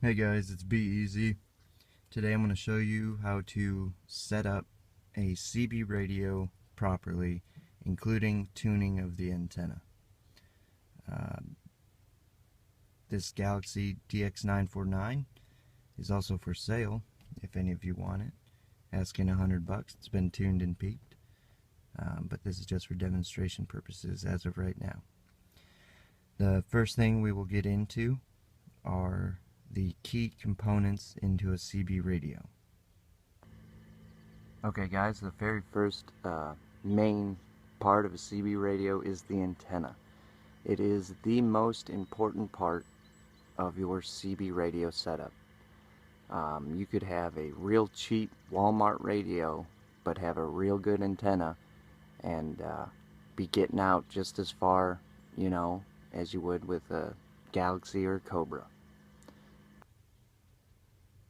Hey guys, it's Be Easy. Today I'm going to show you how to set up a CB radio properly, including tuning of the antenna. This Galaxy DX949 is also for sale if any of you want it. Asking $100. It's been tuned and peaked, but this is just for demonstration purposes as of right now. The first thing we will get into are the key components into a CB radio. Okay guys, the very first main part of a CB radio is the antenna. It is the most important part of your CB radio setup. You could have a real cheap Walmart radio but have a real good antenna and be getting out just as far, you know, as you would with a Galaxy or Cobra.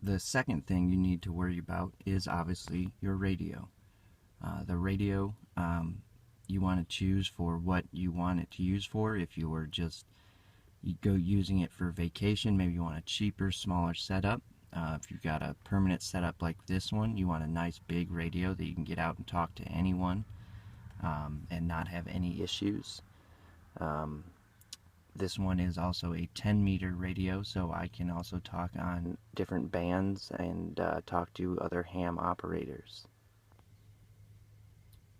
The second thing you need to worry about is obviously your radio. The radio you want to choose for what you want it to use for. If you were just using it for vacation, maybe you want a cheaper, smaller setup. If you've got a permanent setup like this one, you want a nice big radio that you can get out and talk to anyone and not have any issues. This one is also a 10-meter radio, so I can also talk on different bands and talk to other ham operators.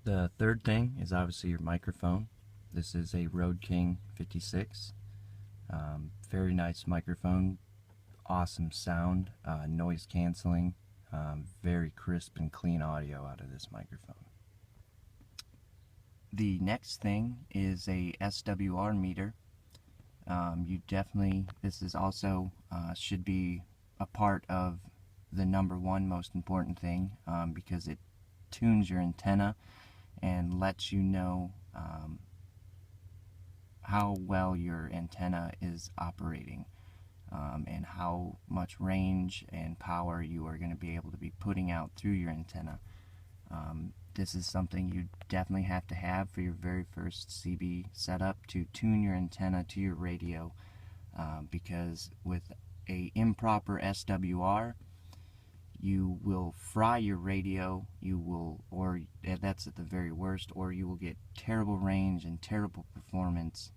The third thing is obviously your microphone. This is a Rode King 56. Very nice microphone, awesome sound, noise canceling, very crisp and clean audio out of this microphone. The next thing is a SWR meter. This is also should be a part of the #1 most important thing because it tunes your antenna and lets you know how well your antenna is operating and how much range and power you are going to be able to be putting out through your antenna. This is something you definitely have to have for your very first CB setup to tune your antenna to your radio, because with a improper SWR, you will fry your radio. Or that's at the very worst, or you will get terrible range and terrible performance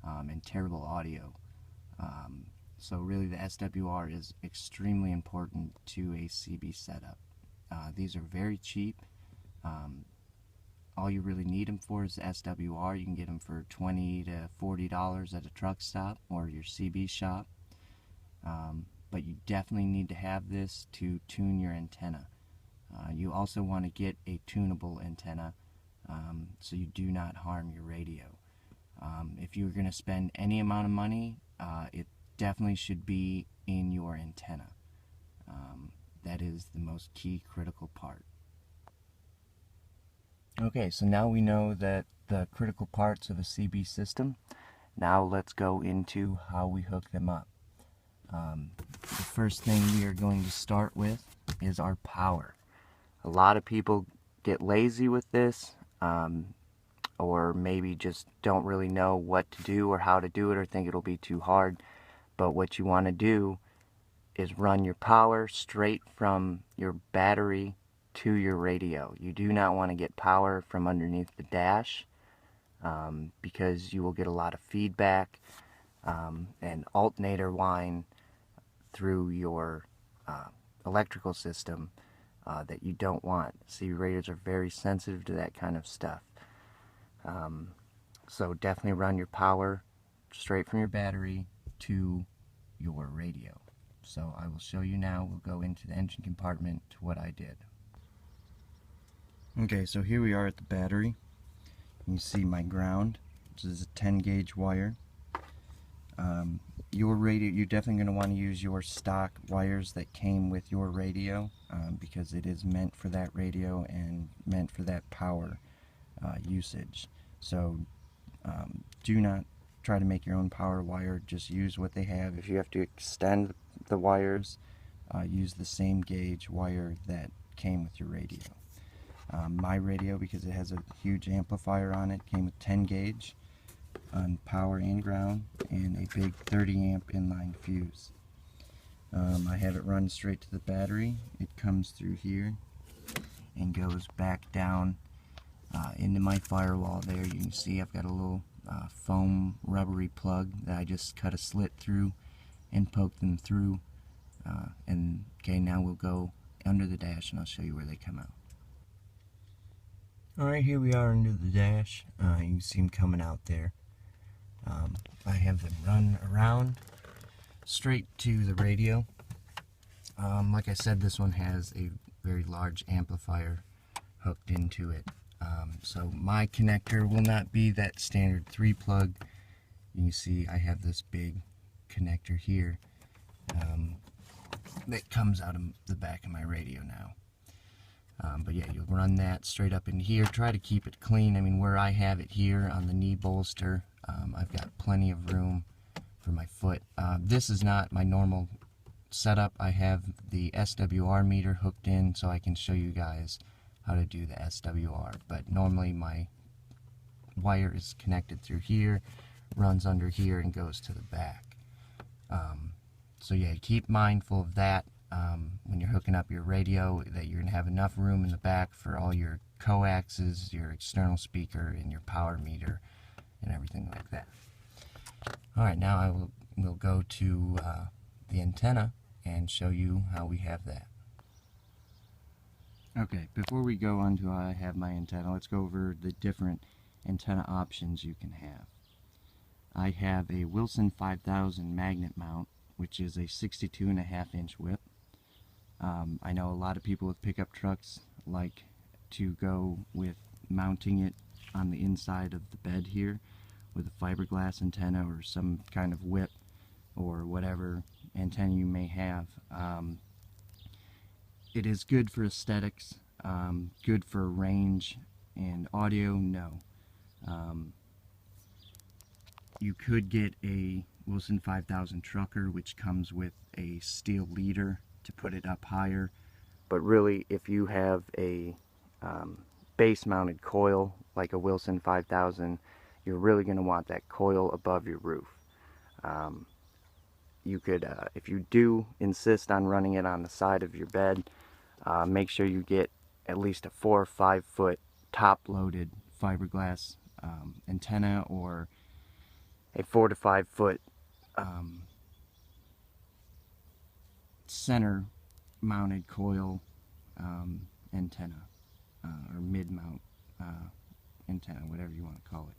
and terrible audio. So really, the SWR is extremely important to a CB setup. These are very cheap. All you really need them for is the SWR. You can get them for $20 to $40 at a truck stop or your CB shop. But you definitely need to have this to tune your antenna. You also want to get a tunable antenna so you do not harm your radio. If you're going to spend any amount of money, it definitely should be in your antenna. That is the most key critical part. Okay, so now we know that the critical parts of a CB system. Now let's go into how we hook them up. The first thing we are going to start with is our power. A lot of people get lazy with this, or maybe just don't really know what to do or how to do it, or think it'll be too hard. But what you want to do is run your power straight from your battery to your radio. You do not want to get power from underneath the dash because you will get a lot of feedback and alternator whine through your electrical system that you don't want. CB radios are very sensitive to that kind of stuff. So definitely run your power straight from your battery to your radio. So I will show you now. We'll go into the engine compartment to what I did. Okay, so here we are at the battery. You see my ground, which is a 10 gauge wire. Your radio, you're definitely going to want to use your stock wires that came with your radio because it is meant for that radio and meant for that power usage. So do not try to make your own power wire, just use what they have. If you have to extend the wires, use the same gauge wire that came with your radio. My radio, because it has a huge amplifier on it, came with 10 gauge on power and ground and a big 30 amp inline fuse. I have it run straight to the battery. It comes through here and goes back down into my firewall there. You can see I've got a little foam rubbery plug that I just cut a slit through and poked them through. And okay, now we'll go under the dash and I'll show you where they come out. Alright, here we are under the dash. You can see them coming out there. I have them run around straight to the radio. Like I said, this one has a very large amplifier hooked into it. So my connector will not be that standard 3-plug. You can see I have this big connector here that comes out of the back of my radio now. But yeah, you'll run that straight up in here. Try to keep it clean. I mean, where I have it here on the knee bolster, I've got plenty of room for my foot. This is not my normal setup. I have the SWR meter hooked in so I can show you guys how to do the SWR. But normally my wire is connected through here, runs under here, and goes to the back. So yeah, keep mindful of that when you're hooking up your radio, that you're going to have enough room in the back for all your coaxes, your external speaker, and your power meter, and everything like that. Alright, now we'll go to the antenna and show you how we have that. Okay, before we go on to how I have my antenna, let's go over the different antenna options you can have. I have a Wilson 5000 magnet mount, which is a 62.5-inch whip. I know a lot of people with pickup trucks like to go with mounting it on the inside of the bed here with a fiberglass antenna or some kind of whip or whatever antenna you may have. It is good for aesthetics, good for range, and audio, no. You could get a Wilson 5000 trucker, which comes with a steel leader to put it up higher, but really if you have a base mounted coil like a Wilson 5000, you're really going to want that coil above your roof. You could, if you do insist on running it on the side of your bed, make sure you get at least a 4 or 5 foot top loaded fiberglass antenna, or a 4 to 5 foot center mounted coil antenna, or mid mount antenna, whatever you want to call it.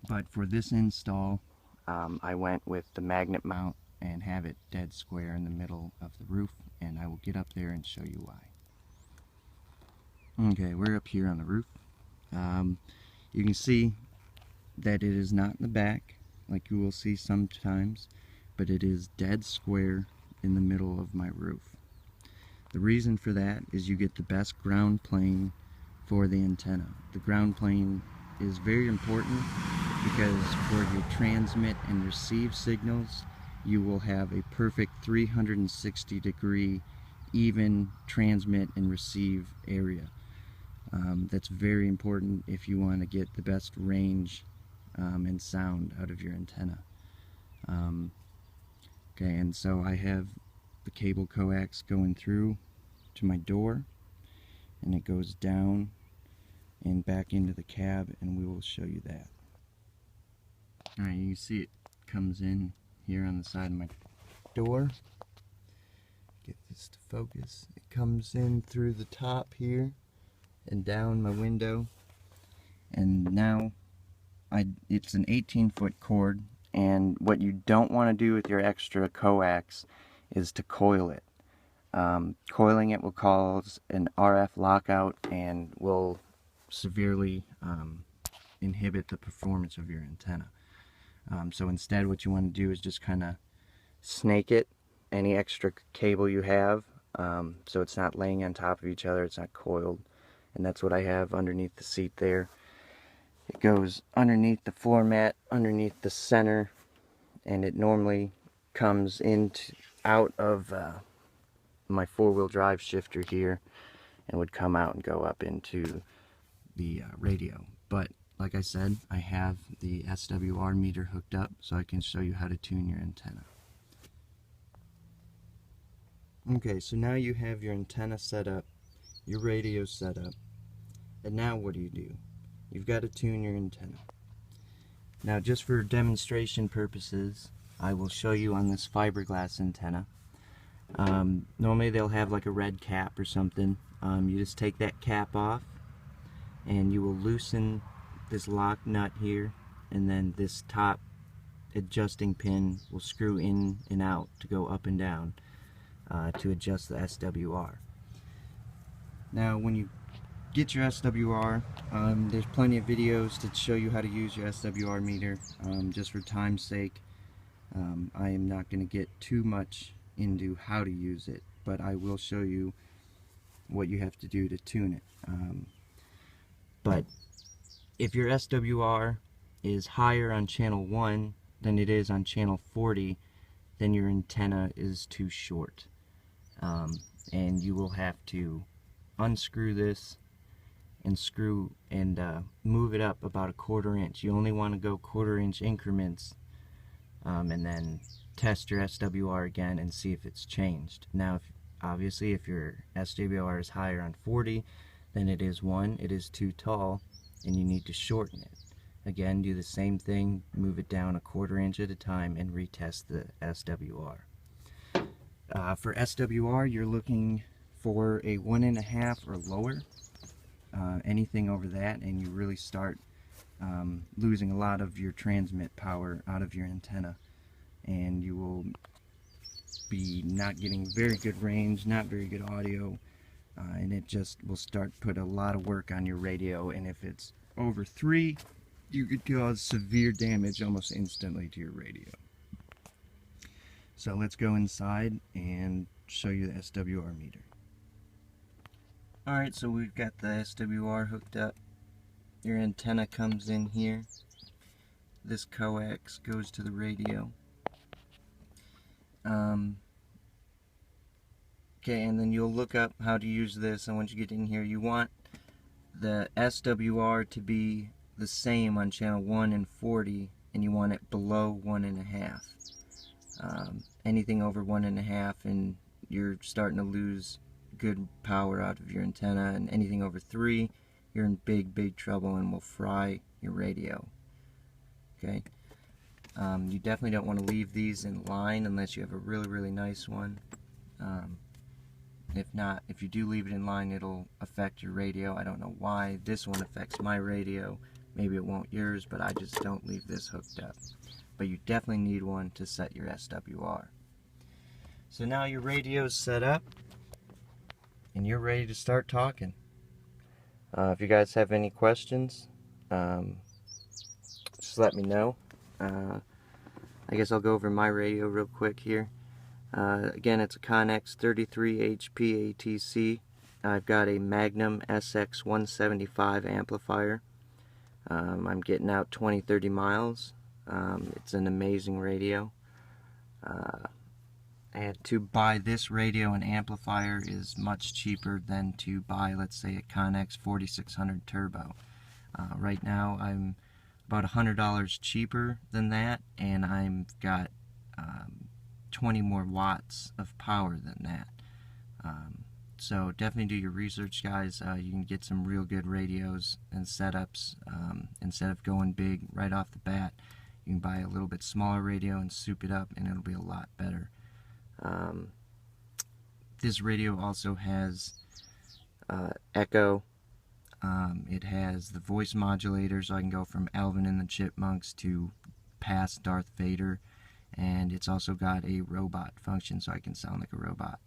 But for this install, I went with the magnet mount and have it dead square in the middle of the roof, and I will get up there and show you why. Okay, we're up here on the roof. You can see that it is not in the back like you will see sometimes, but it is dead square in the middle of my roof. The reason for that is you get the best ground plane for the antenna. The ground plane is very important because for your transmit and receive signals, you will have a perfect 360-degree even transmit and receive area. That's very important if you want to get the best range and sound out of your antenna. Okay, and so I have the cable coax going through to my door, and it goes down and back into the cab, and we will show you that. Alright, you can see it comes in here on the side of my door. Get this to focus. It comes in through the top here and down my window, and now it's an 18-foot cord, and what you don't want to do with your extra coax is to coil it. Coiling it will cause an RF lockout and will severely inhibit the performance of your antenna. So instead what you want to do is just kind of snake it, any extra cable you have, so it's not laying on top of each other, it's not coiled. And that's what I have underneath the seat there. It goes underneath the floor mat, underneath the center, and it normally comes out of my four-wheel drive shifter here, and would come out and go up into the radio. But like I said, I have the SWR meter hooked up so I can show you how to tune your antenna. Okay, so now you have your antenna set up, your radio set up, and now what do? You've got to tune your antenna. Now, just for demonstration purposes, I will show you on this fiberglass antenna. Normally they'll have like a red cap or something. You just take that cap off and you will loosen this lock nut here, and then this top adjusting pin will screw in and out to go up and down to adjust the SWR. Now when you get your SWR, there's plenty of videos to show you how to use your SWR meter. Just for time's sake, I am not going to get too much into how to use it, but I will show you what you have to do to tune it. But if your SWR is higher on channel 1 than it is on channel 40, then your antenna is too short. And you will have to unscrew this and screw and move it up about 1/4 inch. You only want to go 1/4 inch increments, and then test your SWR again and see if it's changed. Now, obviously, if your SWR is higher on 40, then it is too tall, and you need to shorten it. Again, do the same thing, move it down 1/4 inch at a time, and retest the SWR. For SWR, you're looking for a 1.5 or lower. Anything over that, and you really start losing a lot of your transmit power out of your antenna, and you will be not getting very good range, not very good audio, and it just will start put a lot of work on your radio. And if it's over 3, you could cause severe damage almost instantly to your radio. So let's go inside and show you the SWR meter. Alright, so we've got the SWR hooked up. Your antenna comes in here. This coax goes to the radio. Okay, and then you'll look up how to use this, and once you get in here, you want the SWR to be the same on channel 1 and 40, and you want it below 1.5. Anything over 1.5 and you're starting to lose good power out of your antenna, and anything over 3, you're in big trouble and will fry your radio. Okay, you definitely don't want to leave these in line unless you have a really nice one. If not, if you do leave it in line, it'll affect your radio. I don't know why this one affects my radio. Maybe it won't yours, but I just don't leave this hooked up. But you definitely need one to set your SWR. So now your radio's set up, and you're ready to start talking. If you guys have any questions, just let me know. I guess I'll go over my radio real quick here. Again, it's a Connex 33 HP ATC. I've got a Magnum SX 175 amplifier. I'm getting out 20-30 miles. It's an amazing radio. And to buy this radio and amplifier is much cheaper than to buy, let's say, a Connex 4600 Turbo. Right now I'm about $100 cheaper than that, and I've got 20 more watts of power than that. So definitely do your research, guys. You can get some real good radios and setups. Instead of going big right off the bat, you can buy a little bit smaller radio and soup it up, and it'll be a lot better. This radio also has echo. It has the voice modulator, so I can go from Alvin and the Chipmunks to past Darth Vader, and it's also got a robot function, so I can sound like a robot.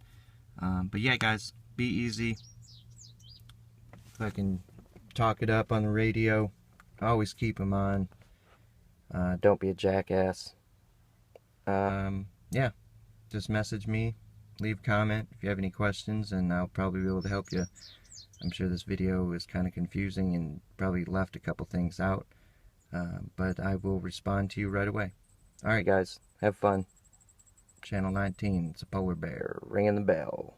But yeah, guys, be easy. If I can talk it up on the radio, always keep them on. Don't be a jackass. Yeah, just message me, leave a comment if you have any questions, and I'll probably be able to help you. I'm sure this video is kind of confusing and probably left a couple things out, but I will respond to you right away. Alright guys, have fun. Channel 19, it's a polar bear, ringing the bell.